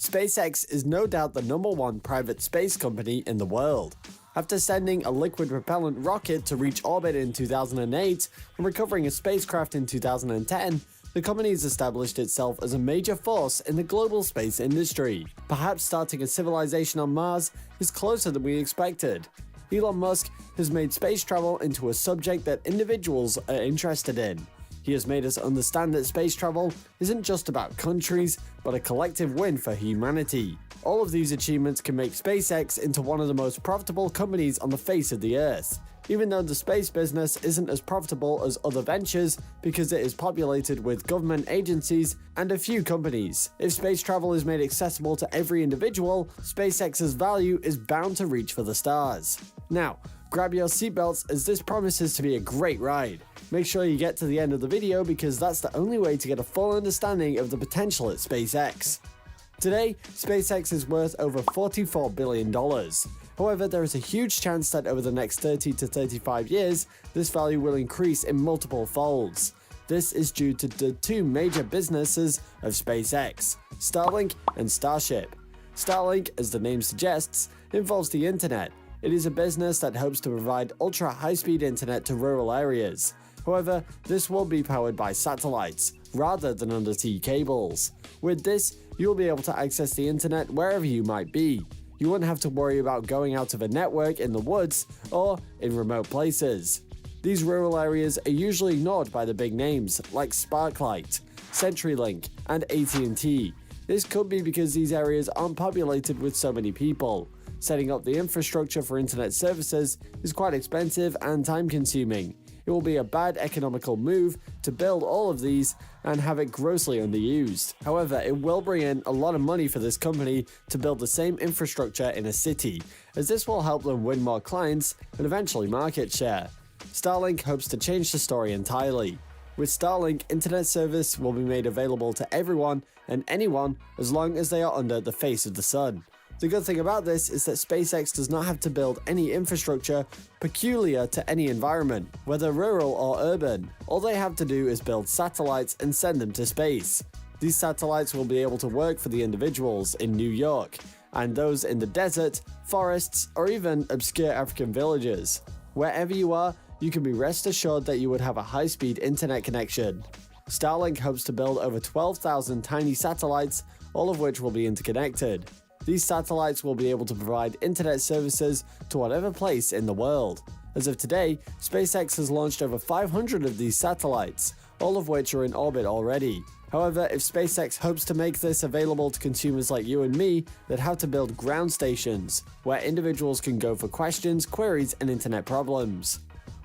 SpaceX is no doubt the #1 private space company in the world. After sending a liquid propellant rocket to reach orbit in 2008 and recovering a spacecraft in 2010, the company has established itself as a major force in the global space industry. Perhaps starting a civilization on Mars is closer than we expected. Elon Musk has made space travel into a subject that individuals are interested in. He has made us understand that space travel isn't just about countries, but a collective win for humanity. All of these achievements can make SpaceX into one of the most profitable companies on the face of the earth, even though the space business isn't as profitable as other ventures because it is populated with government agencies and a few companies. If space travel is made accessible to every individual, SpaceX's value is bound to reach for the stars. Now, grab your seatbelts as this promises to be a great ride. Make sure you get to the end of the video because that's the only way to get a full understanding of the potential at SpaceX. Today, SpaceX is worth over $44 billion. However, there is a huge chance that over the next 30 to 35 years, this value will increase in multiple folds. This is due to the two major businesses of SpaceX, Starlink and Starship. Starlink, as the name suggests, involves the internet. It is a business that hopes to provide ultra-high-speed internet to rural areas. However, this will be powered by satellites, rather than undersea cables. With this, you'll be able to access the internet wherever you might be. You won't have to worry about going out of a network in the woods or in remote places. These rural areas are usually ignored by the big names like Sparklight, CenturyLink, and AT&T. This could be because these areas aren't populated with so many people. Setting up the infrastructure for internet services is quite expensive and time-consuming. It will be a bad economical move to build all of these and have it grossly underused. However, it will bring in a lot of money for this company to build the same infrastructure in a city, as this will help them win more clients and eventually market share. Starlink hopes to change the story entirely. With Starlink, internet service will be made available to everyone and anyone as long as they are under the face of the sun. The good thing about this is that SpaceX does not have to build any infrastructure peculiar to any environment, whether rural or urban. All they have to do is build satellites and send them to space. These satellites will be able to work for the individuals in New York, and those in the desert, forests, or even obscure African villages. Wherever you are, you can be rest assured that you would have a high-speed internet connection. Starlink hopes to build over 12,000 tiny satellites, all of which will be interconnected. These satellites will be able to provide internet services to whatever place in the world. As of today, SpaceX has launched over 500 of these satellites, all of which are in orbit already. However, if SpaceX hopes to make this available to consumers like you and me, they'd have to build ground stations, where individuals can go for questions, queries, and internet problems.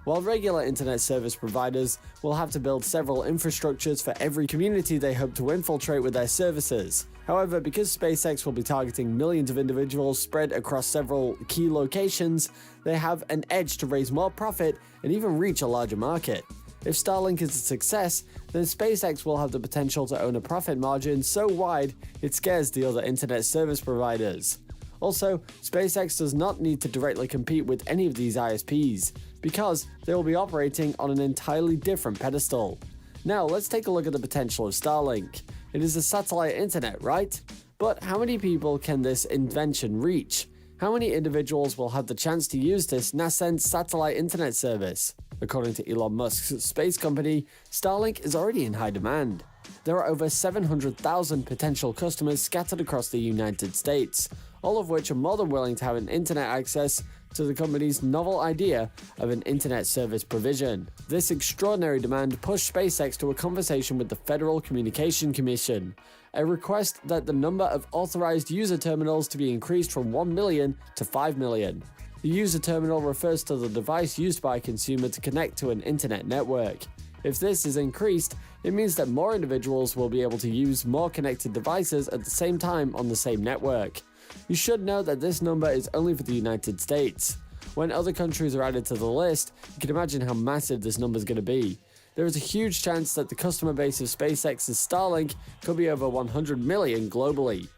While regular internet service providers will have to build several infrastructures for every community they hope to infiltrate with their services. However, because SpaceX will be targeting millions of individuals spread across several key locations, they have an edge to raise more profit and even reach a larger market. If Starlink is a success, then SpaceX will have the potential to own a profit margin so wide it scares the other internet service providers. Also, SpaceX does not need to directly compete with any of these ISPs, because they will be operating on an entirely different pedestal. Now let's take a look at the potential of Starlink. It is a satellite internet, right? But how many people can this invention reach? How many individuals will have the chance to use this nascent satellite internet service? According to Elon Musk's space company, Starlink is already in high demand. There are over 700,000 potential customers scattered across the United States, all of which are more than willing to have an internet access to the company's novel idea of an internet service provision. This extraordinary demand pushed SpaceX to a conversation with the Federal Communications Commission, a request that the number of authorized user terminals to be increased from 1 million to 5 million. The user terminal refers to the device used by a consumer to connect to an internet network. If this is increased, it means that more individuals will be able to use more connected devices at the same time on the same network. You should know that this number is only for the United States. When other countries are added to the list, you can imagine how massive this number is going to be. There is a huge chance that the customer base of SpaceX's Starlink could be over 100 million globally.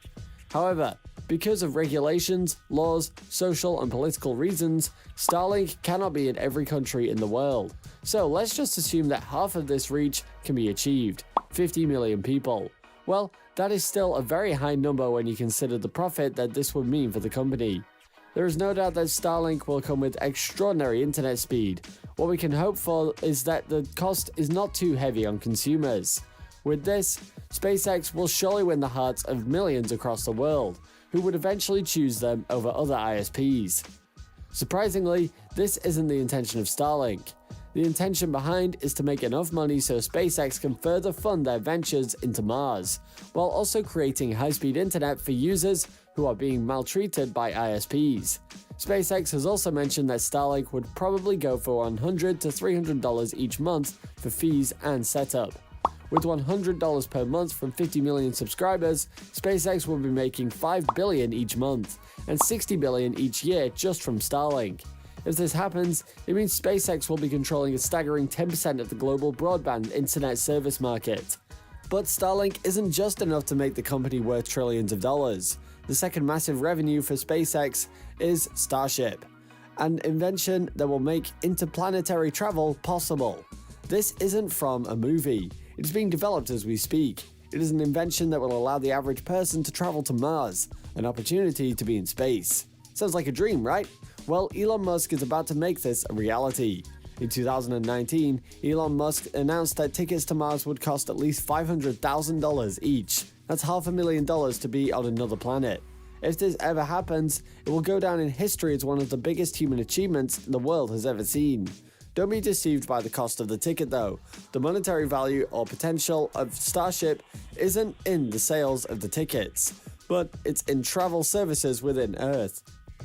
However, because of regulations, laws, social and political reasons, Starlink cannot be in every country in the world. So let's just assume that half of this reach can be achieved, 50 million people. Well, That is still a very high number when you consider the profit that this would mean for the company. There is no doubt that Starlink will come with extraordinary internet speed. What we can hope for is that the cost is not too heavy on consumers. With this, SpaceX will surely win the hearts of millions across the world, who would eventually choose them over other ISPs. Surprisingly, this isn't the intention of Starlink. The intention behind is to make enough money so SpaceX can further fund their ventures into Mars, while also creating high-speed internet for users who are being maltreated by ISPs. SpaceX has also mentioned that Starlink would probably go for $100 to $300 each month for fees and setup. With $100 per month from 50 million subscribers, SpaceX will be making $5 billion each month and $60 billion each year just from Starlink. If this happens, it means SpaceX will be controlling a staggering 10% of the global broadband internet service market. But Starlink isn't just enough to make the company worth trillions of dollars. The second massive revenue for SpaceX is Starship, an invention that will make interplanetary travel possible. This isn't from a movie. It's being developed as we speak. It is an invention that will allow the average person to travel to Mars, an opportunity to be in space. Sounds like a dream, right? Well, Elon Musk is about to make this a reality. In 2019, Elon Musk announced that tickets to Mars would cost at least $500,000 each. That's $500,000 to be on another planet. If this ever happens, it will go down in history as one of the biggest human achievements the world has ever seen. Don't be deceived by the cost of the ticket though. The monetary value or potential of Starship isn't in the sales of the tickets, but it's in travel services within Earth.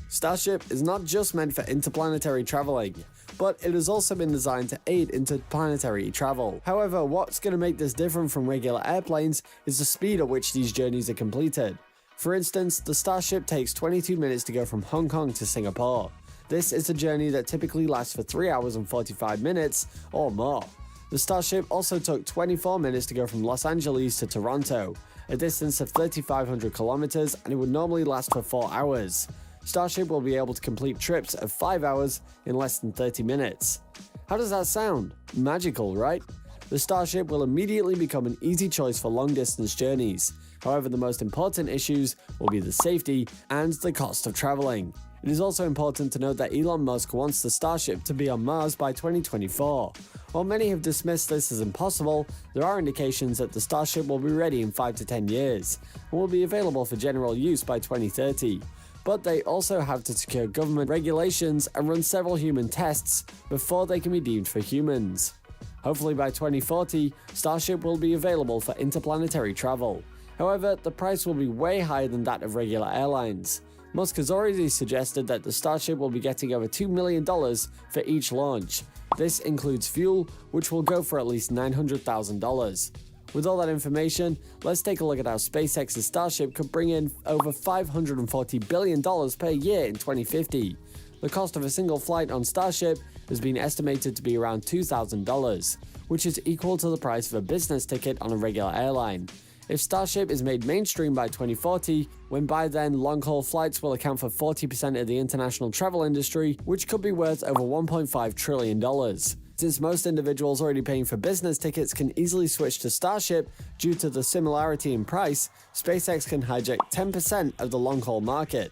Starship is not just meant for interplanetary traveling, but it has also been designed to aid interplanetary travel. However, what's going to make this different from regular airplanes is the speed at which these journeys are completed. For instance, the Starship takes 22 minutes to go from Hong Kong to Singapore. This is a journey that typically lasts for 3 hours and 45 minutes or more. The Starship also took 24 minutes to go from Los Angeles to Toronto, a distance of 3,500 kilometers, and it would normally last for 4 hours. Starship will be able to complete trips of 5 hours in less than 30 minutes. How does that sound? Magical, right? The Starship will immediately become an easy choice for long-distance journeys. However, the most important issues will be the safety and the cost of traveling. It is also important to note that Elon Musk wants the Starship to be on Mars by 2024. While many have dismissed this as impossible, there are indications that the Starship will be ready in 5 to 10 years and will be available for general use by 2030. But they also have to secure government regulations and run several human tests before they can be deemed for humans. Hopefully by 2040, Starship will be available for interplanetary travel. However, the price will be way higher than that of regular airlines. Musk has already suggested that the Starship will be getting over $2 million for each launch. This includes fuel, which will go for at least $900,000. With all that information, let's take a look at how SpaceX's Starship could bring in over $540 billion per year in 2050. The cost of a single flight on Starship has been estimated to be around $2,000, which is equal to the price of a business ticket on a regular airline. If Starship is made mainstream by 2040, when by then long-haul flights will account for 40% of the international travel industry, which could be worth over $1.5 trillion. Since most individuals already paying for business tickets can easily switch to Starship due to the similarity in price, SpaceX can hijack 10% of the long-haul market.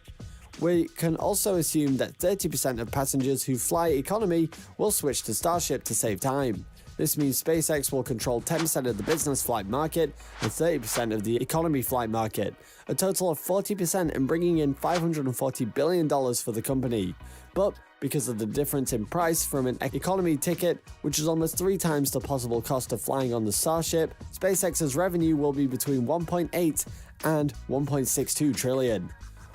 We can also assume that 30% of passengers who fly economy will switch to Starship to save time. This means SpaceX will control 10% of the business flight market and 30% of the economy flight market, a total of 40% and bringing in $540 billion for the company. But because of the difference in price from an economy ticket, which is almost 3 times the possible cost of flying on the Starship, SpaceX's revenue will be between 1.8 and 1.62 trillion.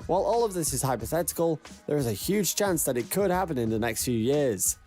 While all of this is hypothetical, there is a huge chance that it could happen in the next few years.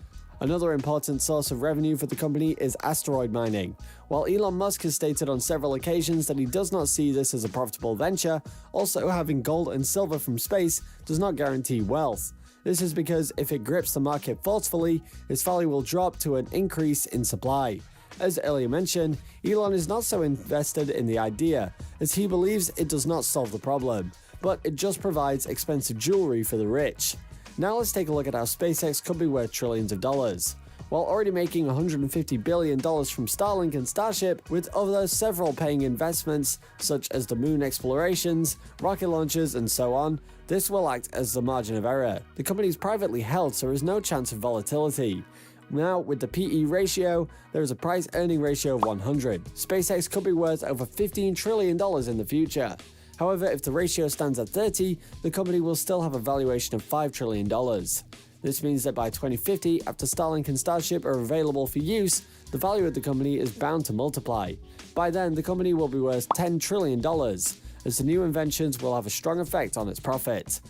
Another important source of revenue for the company is asteroid mining. While Elon Musk has stated on several occasions that he does not see this as a profitable venture, also having gold and silver from space does not guarantee wealth. This is because if it grips the market forcefully, its value will drop to an increase in supply. As earlier mentioned, Elon is not so invested in the idea, as he believes it does not solve the problem, but it just provides expensive jewelry for the rich. Now let's take a look at how SpaceX could be worth trillions of dollars. while already making $150 billion from Starlink and Starship, with other several paying investments such as the moon explorations, rocket launches, and so on. This will act as the margin of error. The company is privately held, so there is no chance of volatility. Now, with the PE ratio, there is a price-earning ratio of 100. SpaceX could be worth over $15 trillion in the future. However, if the ratio stands at 30, the company will still have a valuation of $5 trillion. This means that by 2050, after Starlink and Starship are available for use, the value of the company is bound to multiply. By then, the company will be worth $10 trillion, as the new inventions will have a strong effect on its profit.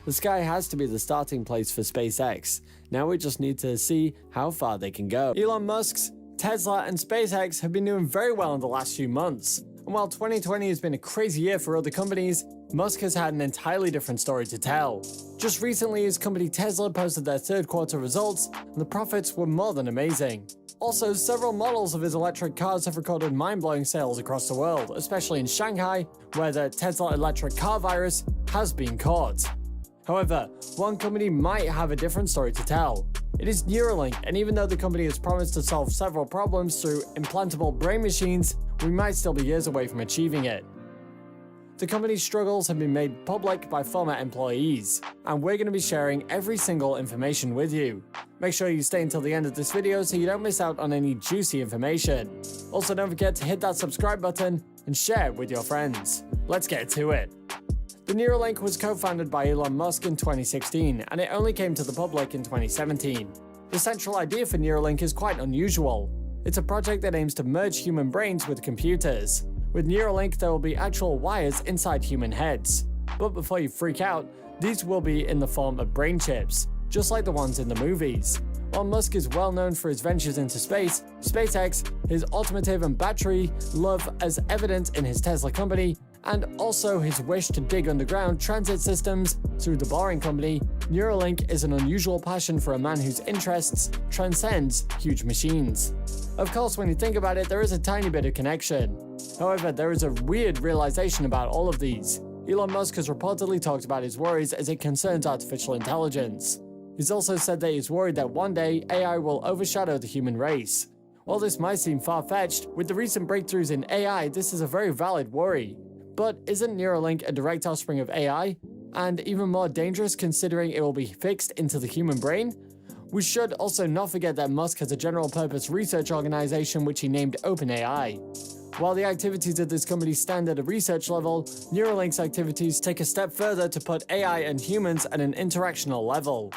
The sky has to be the starting place for SpaceX. Now we just need to see how far they can go. Elon Musk's Tesla and SpaceX have been doing very well in the last few months. And while 2020 has been a crazy year for other companies, Musk has had an entirely different story to tell. Just recently, his company Tesla posted their third quarter results, and the profits were more than amazing. Also, several models of his electric cars have recorded mind-blowing sales across the world, especially in Shanghai, where the Tesla electric car virus has been caught. However, one company might have a different story to tell. It is Neuralink, and even though the company has promised to solve several problems through implantable brain machines, we might still be years away from achieving it. The company's struggles have been made public by former employees, and we're going to be sharing every single information with you. Make sure you stay until the end of this video so you don't miss out on any juicy information. Also, don't forget to hit that subscribe button and share with your friends. Let's get to it. The Neuralink was co-founded by Elon Musk in 2016, and it only came to the public in 2017. The central idea for Neuralink is quite unusual. It's a project that aims to merge human brains with computers. With Neuralink, there will be actual wires inside human heads. But before you freak out, these will be in the form of brain chips, just like the ones in the movies. While Musk is well known for his ventures into space, SpaceX, his automotive and battery love as evident in his Tesla company, and also his wish to dig underground transit systems through the Boring Company, Neuralink is an unusual passion for a man whose interests transcends huge machines. Of course, when you think about it, there is a tiny bit of connection. However, there is a weird realization about all of these. Elon Musk has reportedly talked about his worries as it concerns artificial intelligence. He's also said that he's worried that one day AI will overshadow the human race. While this might seem far-fetched, with the recent breakthroughs in AI, this is a very valid worry. But isn't Neuralink a direct offspring of AI? And even more dangerous considering it will be fixed into the human brain? We should also not forget that Musk has a general-purpose research organization which he named OpenAI. While the activities of this company stand at a research level, Neuralink's activities take a step further to put AI and humans at an interactional level.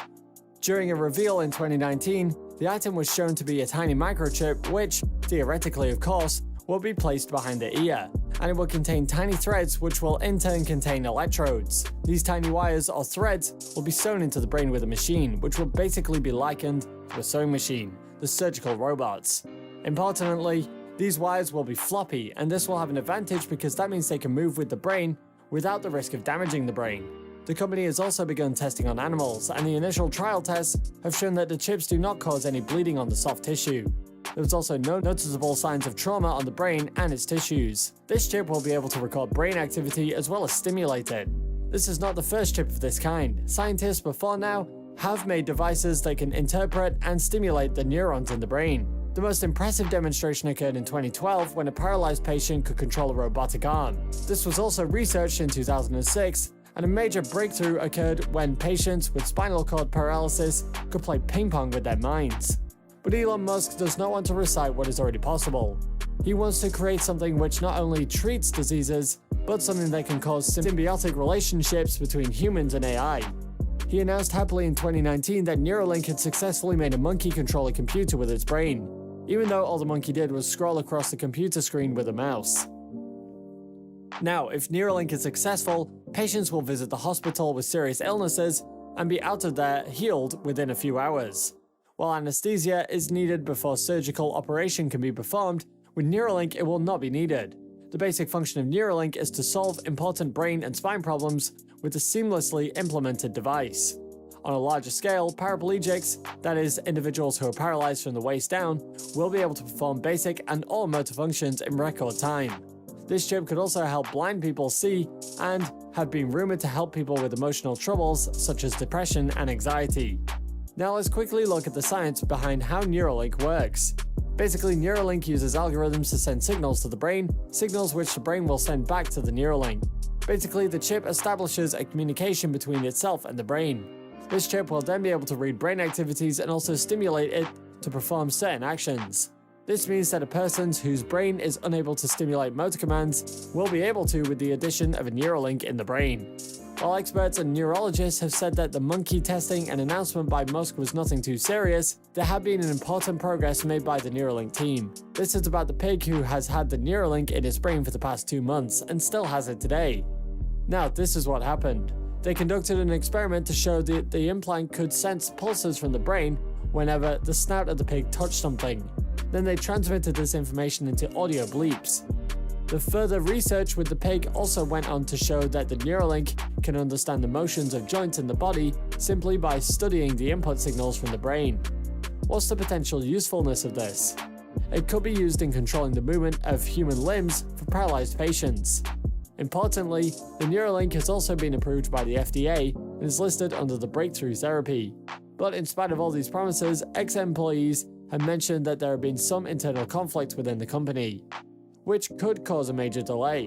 During a reveal in 2019, the item was shown to be a tiny microchip which, theoretically of course, will be placed behind the ear, and it will contain tiny threads which will in turn contain electrodes. These tiny wires or threads will be sewn into the brain with a machine, which will basically be likened to a sewing machine, the surgical robots. Importantly, these wires will be floppy, and this will have an advantage because that means they can move with the brain without the risk of damaging the brain. The company has also begun testing on animals, and the initial trial tests have shown that the chips do not cause any bleeding on the soft tissue. There was also no noticeable signs of trauma on the brain and its tissues. This chip will be able to record brain activity as well as stimulate it. This is not the first chip of this kind. Scientists before now have made devices that can interpret and stimulate the neurons in the brain. The most impressive demonstration occurred in 2012 when a paralyzed patient could control a robotic arm. This was also researched in 2006, and a major breakthrough occurred when patients with spinal cord paralysis could play ping pong with their minds. But Elon Musk does not want to recite what is already possible. He wants to create something which not only treats diseases, but something that can cause symbiotic relationships between humans and AI. He announced happily in 2019 that Neuralink had successfully made a monkey control a computer with its brain, even though all the monkey did was scroll across the computer screen with a mouse. Now, if Neuralink is successful, patients will visit the hospital with serious illnesses and be out of there healed within a few hours. While anesthesia is needed before surgical operation can be performed, with Neuralink it will not be needed. The basic function of Neuralink is to solve important brain and spine problems with a seamlessly implemented device. On a larger scale, paraplegics, that is, individuals who are paralyzed from the waist down, will be able to perform basic and all motor functions in record time. This chip could also help blind people see and have been rumored to help people with emotional troubles such as depression and anxiety. Now let's quickly look at the science behind how Neuralink works. Basically, Neuralink uses algorithms to send signals to the brain, signals which the brain will send back to the Neuralink. Basically, the chip establishes a communication between itself and the brain. This chip will then be able to read brain activities and also stimulate it to perform certain actions. This means that a person whose brain is unable to stimulate motor commands will be able to with the addition of a Neuralink in the brain. While experts and neurologists have said that the monkey testing and announcement by Musk was nothing too serious, there have been an important progress made by the Neuralink team. This is about the pig who has had the Neuralink in its brain for the past 2 months and still has it today. Now, this is what happened. They conducted an experiment to show that the implant could sense pulses from the brain whenever the snout of the pig touched something. Then they transmitted this information into audio bleeps. The further research with the pig also went on to show that the Neuralink can understand the motions of joints in the body simply by studying the input signals from the brain. What's the potential usefulness of this? It could be used in controlling the movement of human limbs for paralyzed patients. Importantly, the Neuralink has also been approved by the FDA and is listed under the breakthrough therapy. But in spite of all these promises, ex-employees have mentioned that there have been some internal conflict within the company, which could cause a major delay.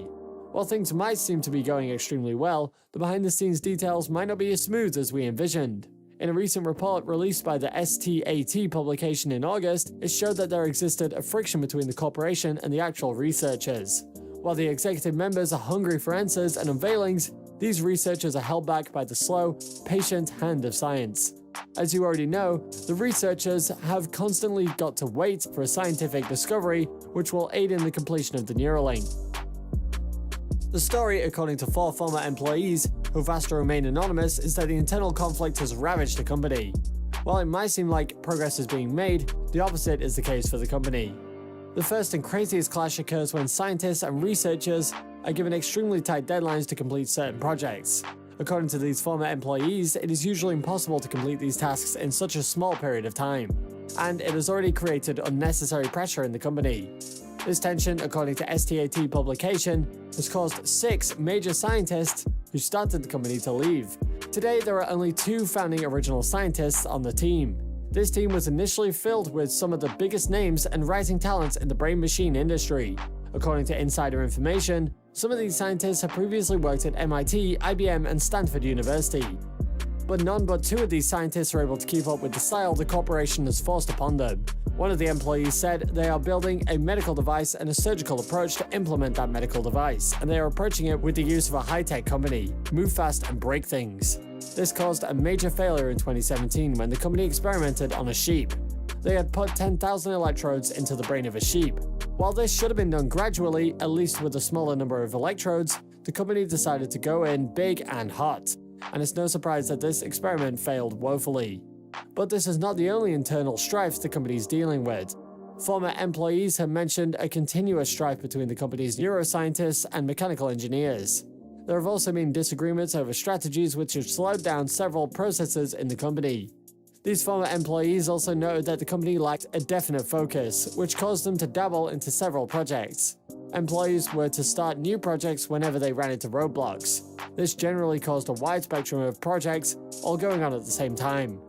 While things might seem to be going extremely well, the behind-the-scenes details might not be as smooth as we envisioned. In a recent report released by the STAT publication in August, it showed that there existed a friction between the corporation and the actual researchers. While the executive members are hungry for answers and unveilings, these researchers are held back by the slow, patient hand of science. As you already know, the researchers have constantly got to wait for a scientific discovery which will aid in the completion of the Neuralink. The story, according to 4 former employees who've asked to remain anonymous, is that the internal conflict has ravaged the company. While it might seem like progress is being made, the opposite is the case for the company. The first and craziest clash occurs when scientists and researchers are given extremely tight deadlines to complete certain projects. According to these former employees, it is usually impossible to complete these tasks in such a small period of time, and it has already created unnecessary pressure in the company. This tension, according to STAT publication, has caused 6 major scientists who started the company to leave. Today, there are only 2 founding original scientists on the team. This team was initially filled with some of the biggest names and rising talents in the brain-machine industry. According to insider information, some of these scientists have previously worked at MIT, IBM, and Stanford University. But none but 2 of these scientists are able to keep up with the style the corporation has forced upon them. One of the employees said they are building a medical device and a surgical approach to implement that medical device, and they are approaching it with the use of a high-tech company. Move fast and break things. This caused a major failure in 2017 when the company experimented on a sheep. They had put 10,000 electrodes into the brain of a sheep. While this should have been done gradually, at least with a smaller number of electrodes, the company decided to go in big and hot. And it's no surprise that this experiment failed woefully. But this is not the only internal strife the company is dealing with. Former employees have mentioned a continuous strife between the company's neuroscientists and mechanical engineers. There have also been disagreements over strategies which have slowed down several processes in the company. These former employees also noted that the company lacked a definite focus, which caused them to dabble into several projects. Employees were to start new projects whenever they ran into roadblocks. This generally caused a wide spectrum of projects, all going on at the same time.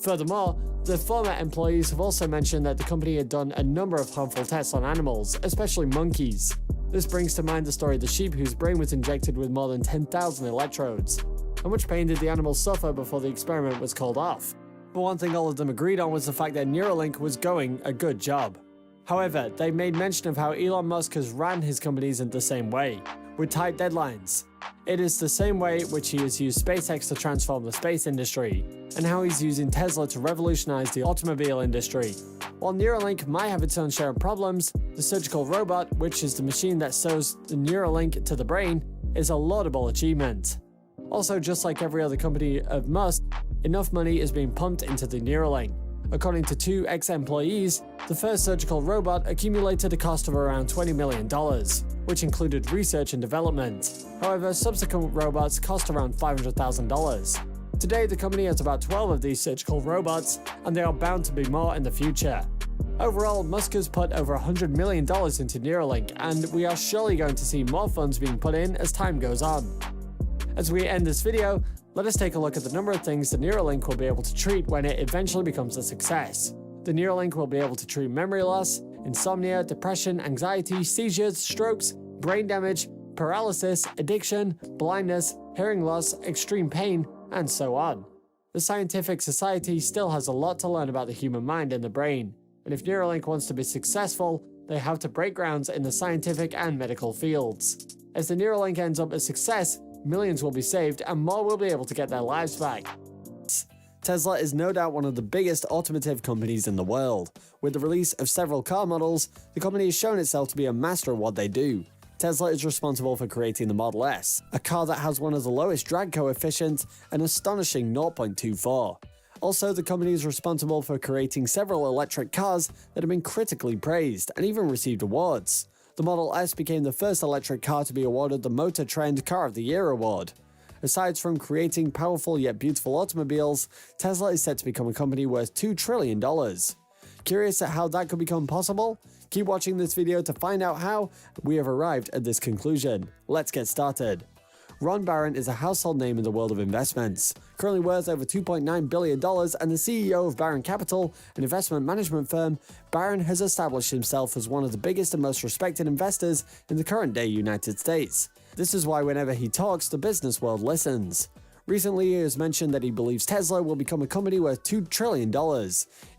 Furthermore, the former employees have also mentioned that the company had done a number of harmful tests on animals, especially monkeys. This brings to mind the story of the sheep whose brain was injected with more than 10,000 electrodes. How much pain did the animals suffer before the experiment was called off? But one thing all of them agreed on was the fact that Neuralink was going a good job. However, they made mention of how Elon Musk has ran his companies in the same way, with tight deadlines. It is the same way which he has used SpaceX to transform the space industry, and how he's using Tesla to revolutionize the automobile industry. While Neuralink might have its own share of problems, the surgical robot, which is the machine that sews the Neuralink to the brain, is a laudable achievement. Also, just like every other company of Musk, enough money is being pumped into the Neuralink. According to 2 ex-employees, the first surgical robot accumulated a cost of around $20 million, which included research and development. However, subsequent robots cost around $500,000. Today, the company has about 12 of these surgical robots, and there are bound to be more in the future. Overall, Musk has put over $100 million into Neuralink, and we are surely going to see more funds being put in as time goes on. As we end this video, let us take a look at the number of things the Neuralink will be able to treat when it eventually becomes a success. The Neuralink will be able to treat memory loss, insomnia, depression, anxiety, seizures, strokes, brain damage, paralysis, addiction, blindness, hearing loss, extreme pain, and so on. The scientific society still has a lot to learn about the human mind and the brain, and if Neuralink wants to be successful, they have to break grounds in the scientific and medical fields. As the Neuralink ends up a success, millions will be saved and more will be able to get their lives back. Tesla is no doubt one of the biggest automotive companies in the world. With the release of several car models, the company has shown itself to be a master of what they do. Tesla is responsible for creating the Model S, a car that has one of the lowest drag coefficients, an astonishing 0.24. Also, the company is responsible for creating several electric cars that have been critically praised and even received awards. The Model S became the first electric car to be awarded the Motor Trend Car of the Year award. Aside from creating powerful yet beautiful automobiles, Tesla is set to become a company worth $2 trillion. Curious at how that could become possible? Keep watching this video to find out how we have arrived at this conclusion. Let's get started. Ron Barron is a household name in the world of investments. Currently worth over $2.9 billion and the CEO of Barron Capital, an investment management firm, Barron has established himself as one of the biggest and most respected investors in the current day United States. This is why whenever he talks, the business world listens. Recently, he has mentioned that he believes Tesla will become a company worth $2 trillion.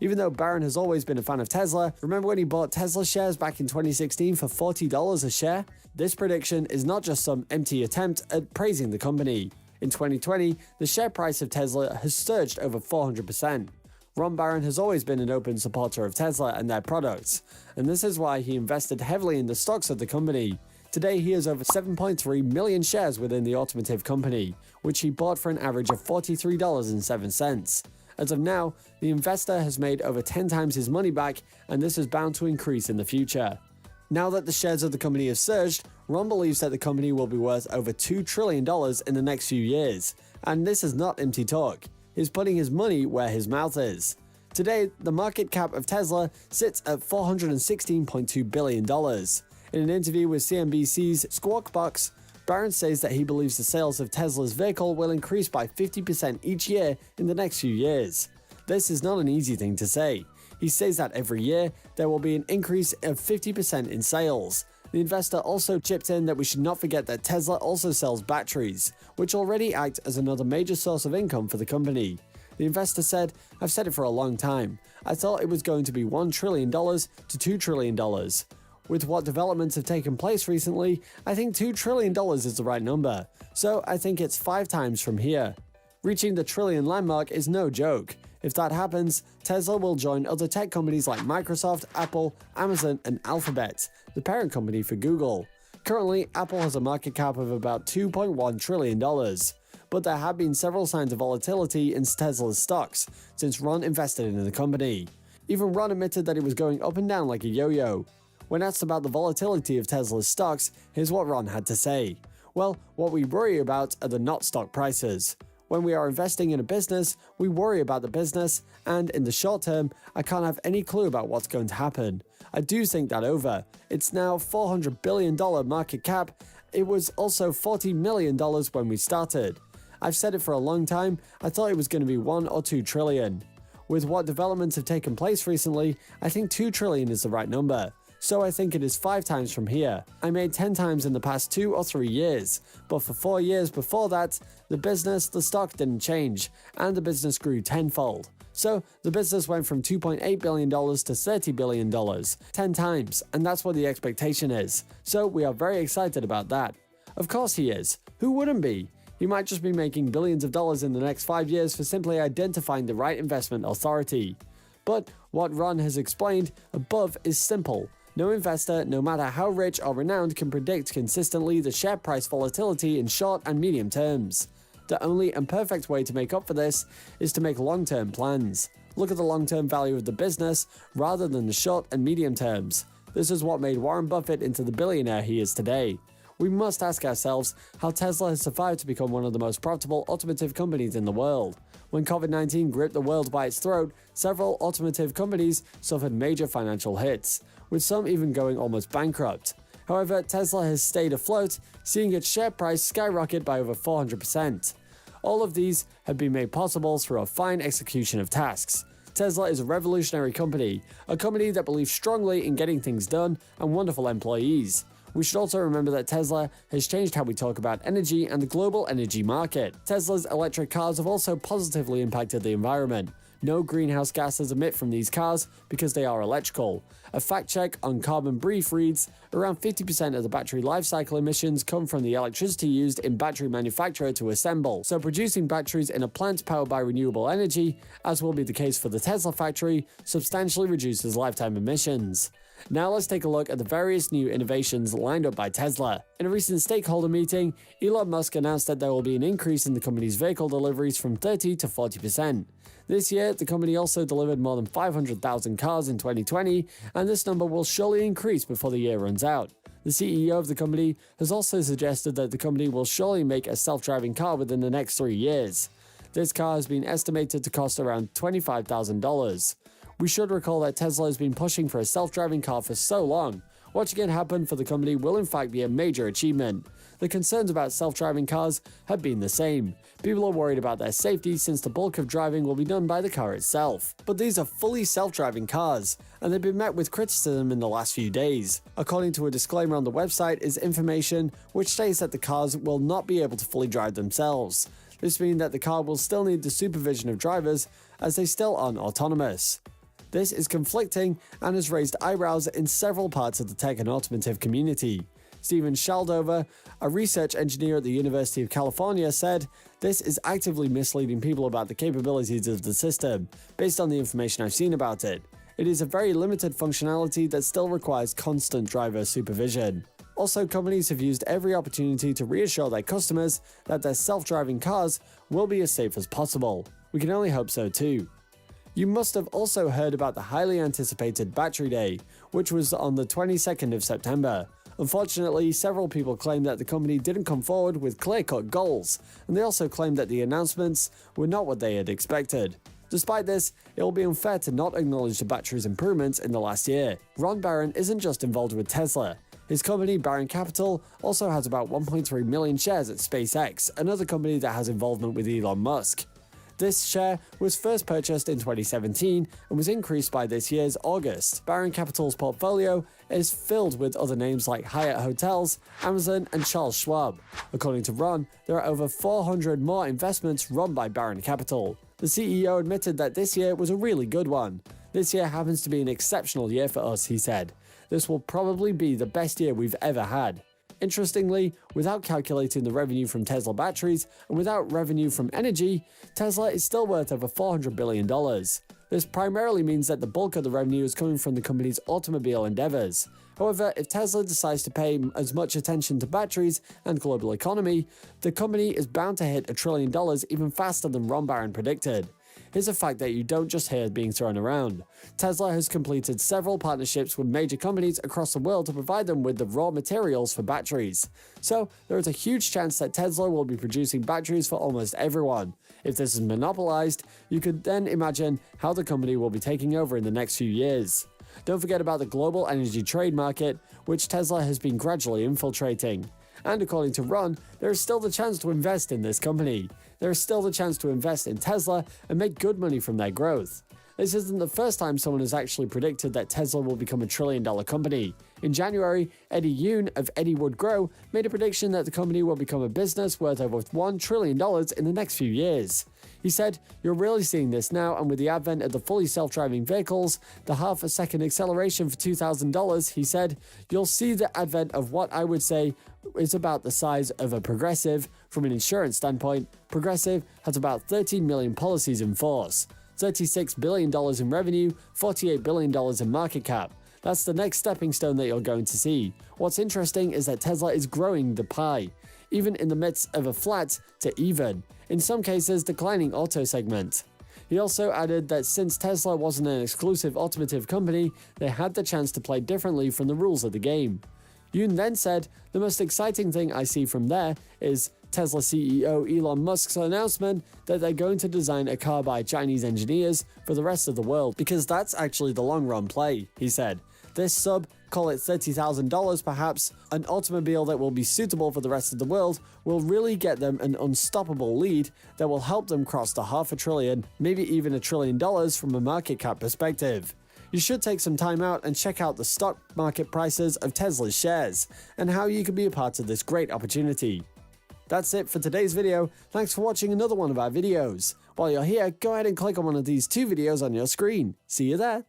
Even though Barron has always been a fan of Tesla, remember when he bought Tesla shares back in 2016 for $40 a share? This prediction is not just some empty attempt at praising the company. In 2020, the share price of Tesla has surged over 400%. Ron Barron has always been an open supporter of Tesla and their products, and this is why he invested heavily in the stocks of the company. Today, he has over 7.3 million shares within the automotive company, which he bought for an average of $43.07. As of now, the investor has made over 10 times his money back, and this is bound to increase in the future. Now that the shares of the company have surged, Ron believes that the company will be worth over $2 trillion in the next few years. And this is not empty talk. He's putting his money where his mouth is. Today, the market cap of Tesla sits at $416.2 billion. In an interview with CNBC's Squawk Box, Barron says that he believes the sales of Tesla's vehicle will increase by 50% each year in the next few years. This is not an easy thing to say. He says that every year, there will be an increase of 50% in sales. The investor also chipped in that we should not forget that Tesla also sells batteries, which already act as another major source of income for the company. The investor said, "I've said it for a long time. I thought it was going to be $1 trillion to $2 trillion. With what developments have taken place recently, I think $2 trillion is the right number, so I think it's 5 times from here." Reaching the trillion landmark is no joke. If that happens, Tesla will join other tech companies like Microsoft, Apple, Amazon, and Alphabet, the parent company for Google. Currently, Apple has a market cap of about $2.1 trillion, but there have been several signs of volatility in Tesla's stocks since Ron invested in the company. Even Ron admitted that it was going up and down like a yo-yo. When asked about the volatility of Tesla's stocks, here's what Ron had to say. "Well, what we worry about are the not stock prices. When we are investing in a business, we worry about the business, and in the short term, I can't have any clue about what's going to happen. I do think that over. It's now $400 billion market cap. It was also $40 million when we started. I've said it for a long time, I thought it was going to be 1 or 2 trillion. With what developments have taken place recently, I think 2 trillion is the right number. So I think it is 5 times from here. I made 10 times in the past 2 or 3 years, but for 4 years before that, the stock didn't change, and the business grew tenfold. So the business went from $2.8 billion to $30 billion, 10 times, and that's what the expectation is. So we are very excited about that." Of course he is. Who wouldn't be? He might just be making billions of dollars in the next 5 years for simply identifying the right investment authority. But what Ron has explained above is simple. No investor, no matter how rich or renowned, can predict consistently the share price volatility in short and medium terms. The only and perfect way to make up for this is to make long-term plans. Look at the long-term value of the business rather than the short and medium terms. This is what made Warren Buffett into the billionaire he is today. We must ask ourselves how Tesla has survived to become one of the most profitable automotive companies in the world. When COVID-19 gripped the world by its throat, several automotive companies suffered major financial hits, with some even going almost bankrupt. However, Tesla has stayed afloat, seeing its share price skyrocket by over 400%. All of these have been made possible through a fine execution of tasks. Tesla is a revolutionary company, a company that believes strongly in getting things done and wonderful employees. We should also remember that Tesla has changed how we talk about energy and the global energy market. Tesla's electric cars have also positively impacted the environment. No greenhouse gases emit from these cars because they are electrical. A fact check on Carbon Brief reads, around 50% of the battery lifecycle emissions come from the electricity used in battery manufacture to assemble. So producing batteries in a plant powered by renewable energy, as will be the case for the Tesla factory, substantially reduces lifetime emissions. Now let's take a look at the various new innovations lined up by Tesla. In a recent stakeholder meeting, Elon Musk announced that there will be an increase in the company's vehicle deliveries from 30 to 40%. This year, the company also delivered more than 500,000 cars in 2020, and this number will surely increase before the year runs out. The CEO of the company has also suggested that the company will surely make a self-driving car within the next 3 years. This car has been estimated to cost around $25,000. We should recall that Tesla has been pushing for a self-driving car for so long. Watching it happen for the company will in fact be a major achievement. The concerns about self-driving cars have been the same. People are worried about their safety since the bulk of driving will be done by the car itself. But these are fully self-driving cars, and they've been met with criticism in the last few days. According to a disclaimer on the website is information which states that the cars will not be able to fully drive themselves. This means that the car will still need the supervision of drivers as they still aren't autonomous. This is conflicting and has raised eyebrows in several parts of the tech and automotive community. Stephen Shaldover, a research engineer at the University of California, said, "This is actively misleading people about the capabilities of the system, based on the information I've seen about it. It is a very limited functionality that still requires constant driver supervision." Also, companies have used every opportunity to reassure their customers that their self-driving cars will be as safe as possible. We can only hope so too. You must have also heard about the highly anticipated Battery Day, which was on the 22nd of September. Unfortunately, several people claimed that the company didn't come forward with clear-cut goals, and they also claimed that the announcements were not what they had expected. Despite this, it will be unfair to not acknowledge the battery's improvements in the last year. Ron Barron isn't just involved with Tesla. His company, Barron Capital, also has about 1.3 million shares at SpaceX, another company that has involvement with Elon Musk. This share was first purchased in 2017 and was increased by this year's August. Barron Capital's portfolio is filled with other names like Hyatt Hotels, Amazon, and Charles Schwab. According to Ron, there are over 400 more investments run by Barron Capital. The CEO admitted that this year was a really good one. "This year happens to be an exceptional year for us," he said. "This will probably be the best year we've ever had." Interestingly, without calculating the revenue from Tesla batteries and without revenue from energy, Tesla is still worth over $400 billion. This primarily means that the bulk of the revenue is coming from the company's automobile endeavors. However, if Tesla decides to pay as much attention to batteries and global economy, the company is bound to hit $1 trillion even faster than Ron Barron predicted. Here's a fact that you don't just hear being thrown around. Tesla has completed several partnerships with major companies across the world to provide them with the raw materials for batteries. So, there is a huge chance that Tesla will be producing batteries for almost everyone. If this is monopolized, you could then imagine how the company will be taking over in the next few years. Don't forget about the global energy trade market, which Tesla has been gradually infiltrating. And according to Ron, there is still the chance to invest in this company. There is still the chance to invest in Tesla and make good money from their growth. This isn't the first time someone has actually predicted that Tesla will become $1 trillion company. In January, Eddie Yoon of Eddie Would Grow made a prediction that the company will become a business worth over $1 trillion in the next few years. He said, "You're really seeing this now, and with the advent of the fully self-driving vehicles, the half-a-second acceleration for $2,000, he said, you'll see the advent of what I would say is about the size of a Progressive. From an insurance standpoint, Progressive has about 13 million policies in force. $36 billion in revenue, $48 billion in market cap. That's the next stepping stone that you're going to see. What's interesting is that Tesla is growing the pie, even in the midst of a flat to even, in some cases declining auto segment." He also added that since Tesla wasn't an exclusive automotive company, they had the chance to play differently from the rules of the game. Yoon then said, "The most exciting thing I see from there is Tesla CEO Elon Musk's announcement that they're going to design a car by Chinese engineers for the rest of the world, because that's actually the long run play," he said. "This sub call it $30,000 perhaps, an automobile that will be suitable for the rest of the world will really get them an unstoppable lead that will help them cross the $500 billion, maybe even $1 trillion from a market cap perspective. You should take some time out and check out the stock market prices of Tesla's shares and how you can be a part of this great opportunity. That's it for today's video. Thanks for watching another one of our videos. While you're here, go ahead and click on one of these 2 videos on your screen. See you there.